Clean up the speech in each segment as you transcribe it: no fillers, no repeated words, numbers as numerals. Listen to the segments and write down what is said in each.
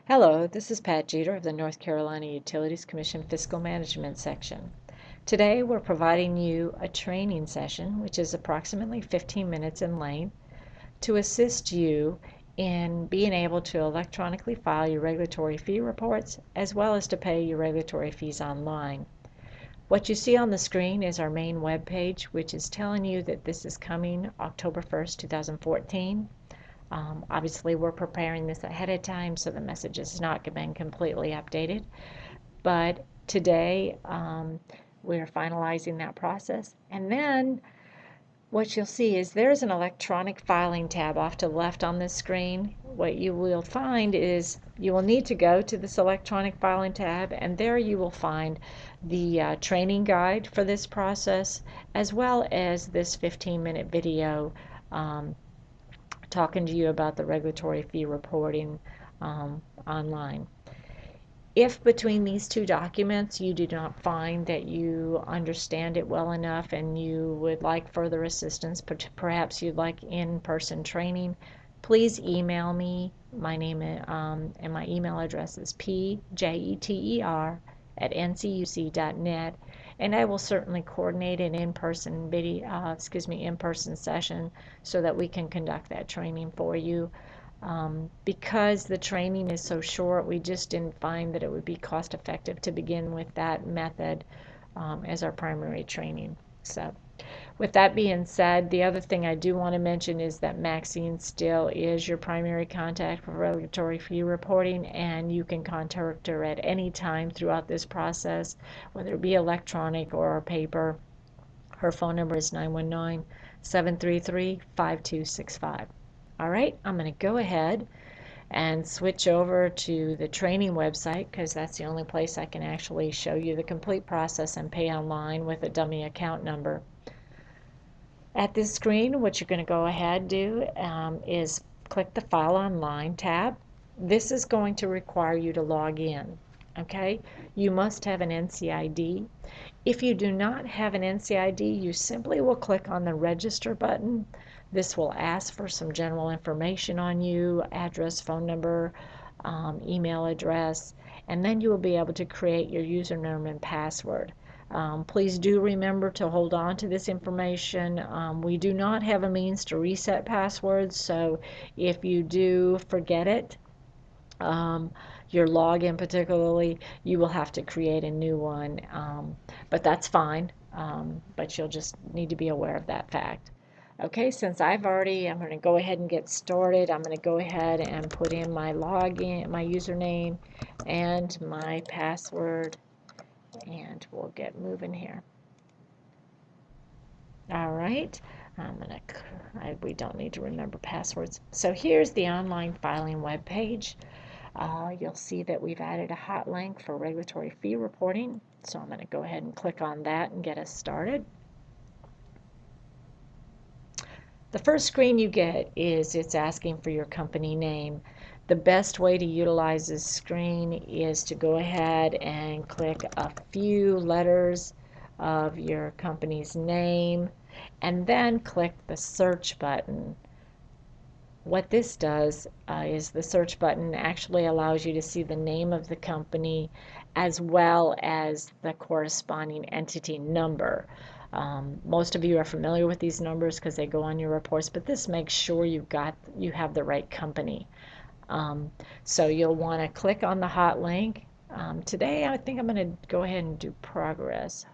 Hello, this is Pat Jeter of the North Carolina Utilities Commission Fiscal Management section. Today we're providing you a training session, which is approximately 15 minutes in length, to assist you in being able to electronically file your regulatory fee reports as well as to pay your regulatory fees online. What you see on the screen is our main web page, which is telling you that this is coming October 1st, 2014. Obviously, we're preparing this ahead of time, so the message has not been completely updated. But today, we're finalizing that process. And then what you'll see is there's an electronic filing tab off to the left on this screen. What you will find is you will need to go to this electronic filing tab, and there you will find the training guide for this process, as well as this 15-minute video talking to you about the regulatory fee reporting online. If between these two documents you do not find that you understand it well enough and you would like further assistance, perhaps you'd like in-person training, please email me. My name and my email address is pjeter@ncuc.net, and I will certainly coordinate an in-person in-person session so that we can conduct that training for you. Because the training is so short, we just didn't find that it would be cost effective to begin with that method as our primary training. So with that being said, the other thing I do want to mention is that Maxine still is your primary contact for regulatory fee reporting, and you can contact her at any time throughout this process, whether it be electronic or paper. Her phone number is 919-733-5265. All right, I'm going to go ahead and switch over to the training website because that's the only place I can actually show you the complete process and pay online with a dummy account number. At this screen, what you're going to go ahead and do is click the File Online tab. This is going to require you to log in. Okay, you must have an NCID. If you do not have an NCID, you simply will click on the Register button. This will ask for some general information on you, address, phone number, email address, and then you will be able to create your username and password. Please do remember to hold on to this information. We do not have a means to reset passwords, so if you do forget it, your login particularly, you will have to create a new one, but that's fine, but you'll just need to be aware of that fact. Okay, since I'm going to go ahead and get started. I'm going to go ahead and put in my login, my username, and my password, and we'll get moving here. All right, we don't need to remember passwords. So here's the online filing web page. You'll see that we've added a hot link for regulatory fee reporting, so I'm going to go ahead and click on that and get us started. The first screen you get is it's asking for your company name. The best way to utilize this screen is to go ahead and click a few letters of your company's name and then click the search button. What this does is the search button actually allows you to see the name of the company as well as the corresponding entity number. Most of you are familiar with these numbers because they go on your reports, but this makes sure you have the right company. So you'll want to click on the hot link. Today I think I'm going to go ahead and do progress.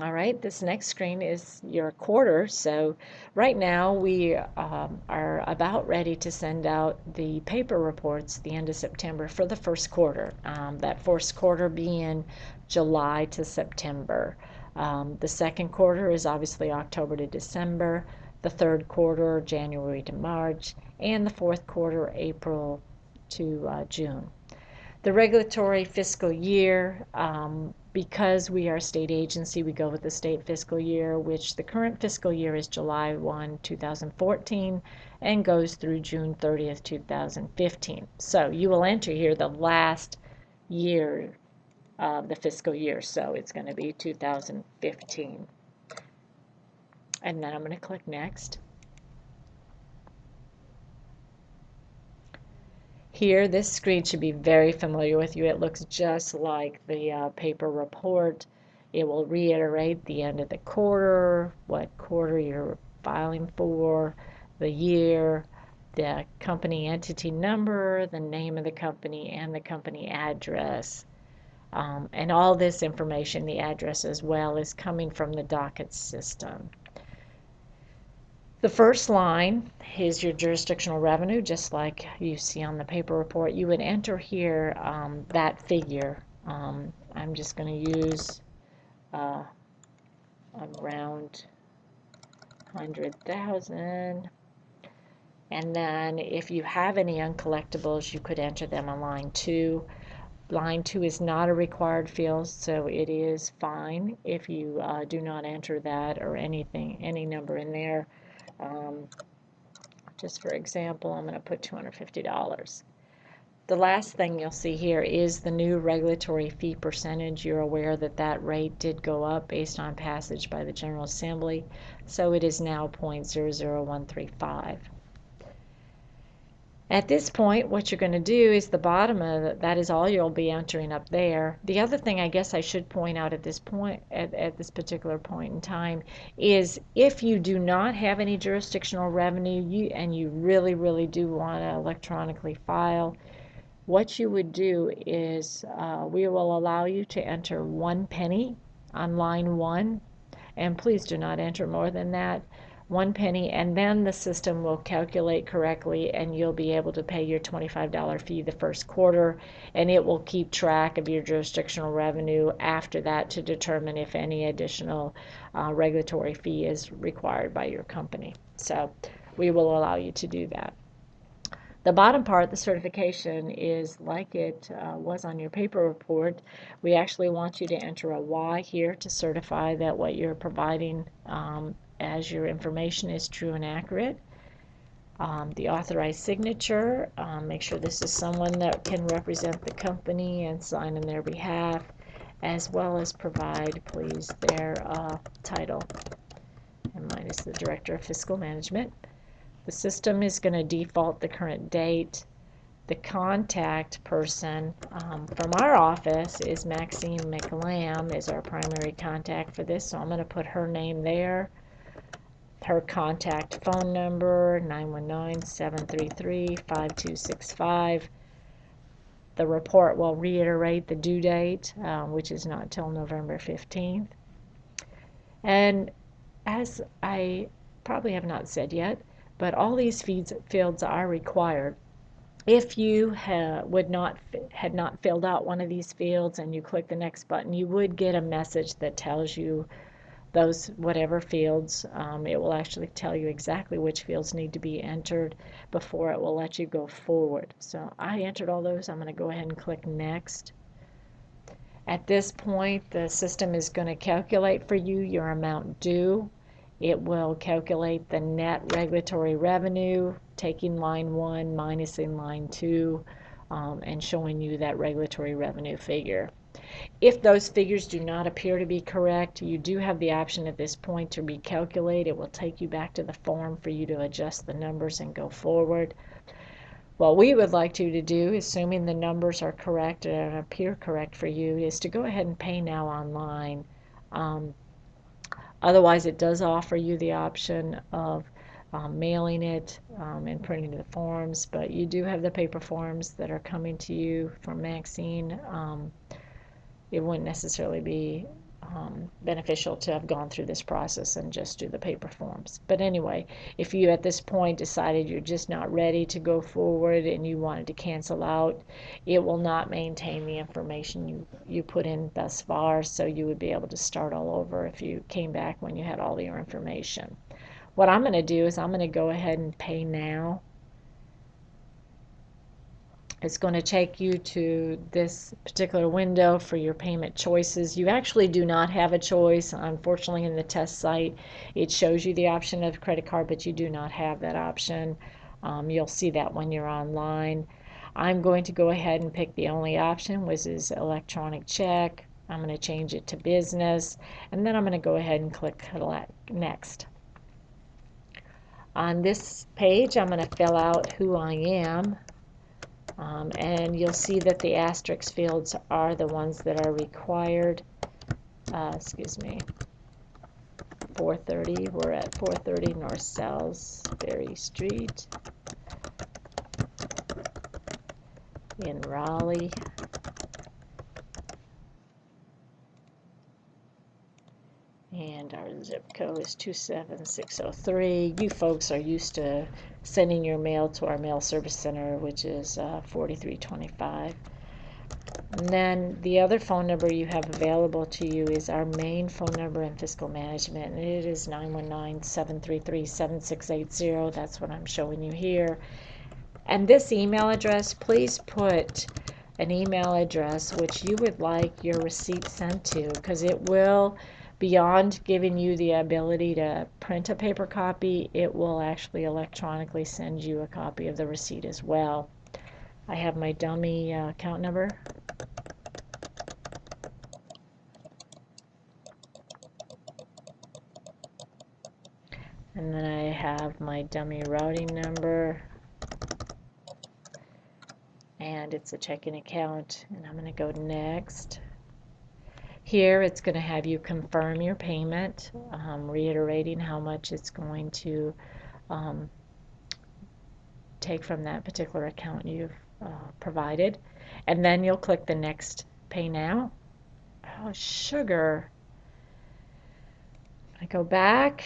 All right, this next screen is your quarter. So right now we are about ready to send out the paper reports at the end of September for the first quarter. That first quarter being July to September. The second quarter is obviously October to December. The third quarter, January to March, and the fourth quarter, April to June. The regulatory fiscal year, because we are a state agency, we go with the state fiscal year, which the current fiscal year is July 1, 2014, and goes through June 30th, 2015. So you will enter here the last year of the fiscal year, so it's going to be 2015. And then I'm going to click Next. Here, this screen should be very familiar with you. It looks just like the paper report. It will reiterate the end of the quarter, what quarter you're filing for, the year, the company entity number, the name of the company, and the company address. And all this information, the address as well, is coming from the docket system. The first line is your jurisdictional revenue, just like you see on the paper report. You would enter here that figure. I'm just going to use around 100,000. And then if you have any uncollectibles, you could enter them on line 2. Line 2 is not a required field, so it is fine if you do not enter that or any number in there. Just for example, I'm going to put $250. The last thing you'll see here is the new regulatory fee percentage. You're aware that that rate did go up based on passage by the General Assembly, so it is now 0.00135. At this point, what you're going to do is the bottom of it, that is all you'll be entering up there. The other thing I guess I should point out at this point, at this particular point in time, is if you do not have any jurisdictional revenue and you really do want to electronically file, what you would do is we will allow you to enter 1 penny on line 1, and please do not enter more than that. 1 penny, and then the system will calculate correctly and you'll be able to pay your $25 fee the first quarter, and it will keep track of your jurisdictional revenue after that to determine if any additional regulatory fee is required by your company. So we will allow you to do that. The bottom part, the certification, is like it was on your paper report. We actually want you to enter a Y here to certify that what you're providing as your information is true and accurate. The authorized signature, make sure this is someone that can represent the company and sign on their behalf, as well as provide, please, their title. And mine is the Director of Fiscal Management. The system is going to default the current date. The contact person from our office is Maxine McLam, is our primary contact for this, so I'm going to put her name there. Her contact phone number, 919-733-5265. The report will reiterate the due date, which is not till November 15th. And as I probably have not said yet, but all these fields are required. If you had not filled out one of these fields and you click the next button, you would get a message that tells you those whatever fields. It will actually tell you exactly which fields need to be entered before it will let you go forward. So I entered all those. I'm going to go ahead and click next. At this point, the system is going to calculate for you your amount due. It will calculate the net regulatory revenue, taking line 1, minusing line 2, and showing you that regulatory revenue figure. If those figures do not appear to be correct, you do have the option at this point to recalculate. It will take you back to the form for you to adjust the numbers and go forward. What we would like you to do, assuming the numbers are correct and appear correct for you, is to go ahead and pay now online. Otherwise, it does offer you the option of mailing it and printing the forms, but you do have the paper forms that are coming to you from Maxine. It wouldn't necessarily be beneficial to have gone through this process and just do the paper forms. But anyway, if you at this point decided you're just not ready to go forward and you wanted to cancel out, it will not maintain the information you put in thus far, so you would be able to start all over if you came back when you had all your information. What I'm going to do is I'm going to go ahead and pay now. It's going to take you to this particular window for your payment choices. You actually do not have a choice. Unfortunately, in the test site, it shows you the option of credit card, but you do not have that option. You'll see that when you're online. I'm going to go ahead and pick the only option, which is electronic check. I'm going to change it to business, and then I'm going to go ahead and click next. On this page, I'm going to fill out who I am. And you'll see that the asterisk fields are the ones that are required. Excuse me, 430, we're at 430 North Salisbury Street in Raleigh. And our zip code is 27603. You folks are used to sending your mail to our mail service center, which is 4325. And then the other phone number you have available to you is our main phone number in fiscal management, and it is 919-733-7680. That's what I'm showing you here. And this email address, please put an email address which you would like your receipt sent to, because it will, beyond giving you the ability to print a paper copy, it will actually electronically send you a copy of the receipt as well. I have my dummy account number. And then I have my dummy routing number. And it's a checking account. And I'm going to go next. Here it's going to have you confirm your payment, reiterating how much it's going to take from that particular account you've provided. And then you'll click the next Pay Now. Oh, sugar. I go back.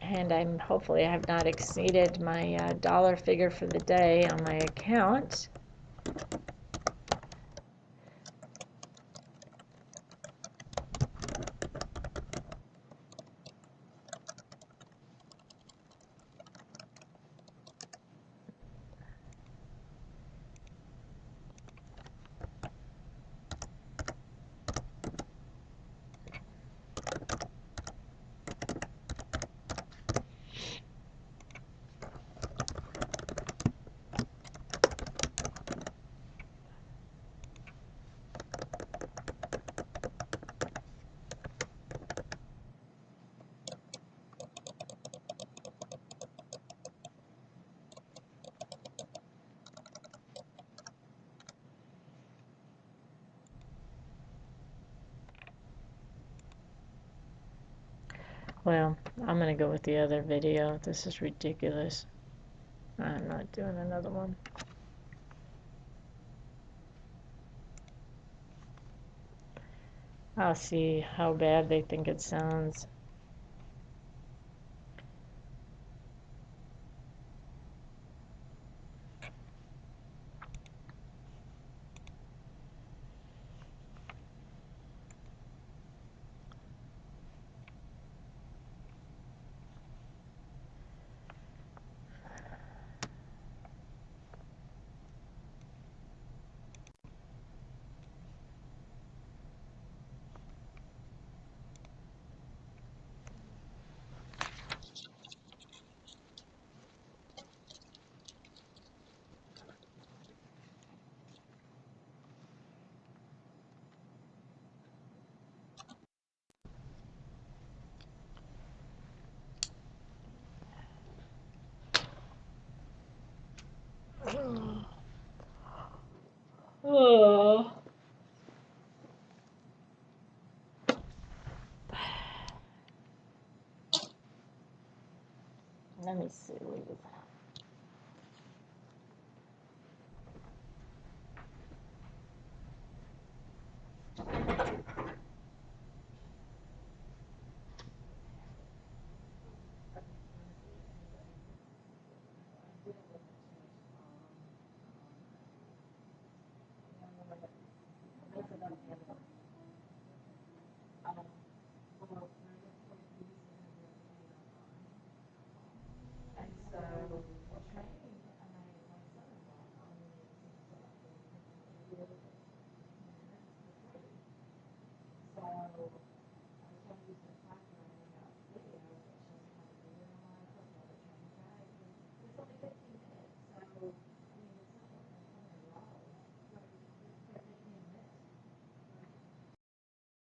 And hopefully I have not exceeded my dollar figure for the day on my account. Well, I'm going to go with the other video. This is ridiculous. I'm not doing another one. I'll see how bad they think it sounds. Oh. Let me see.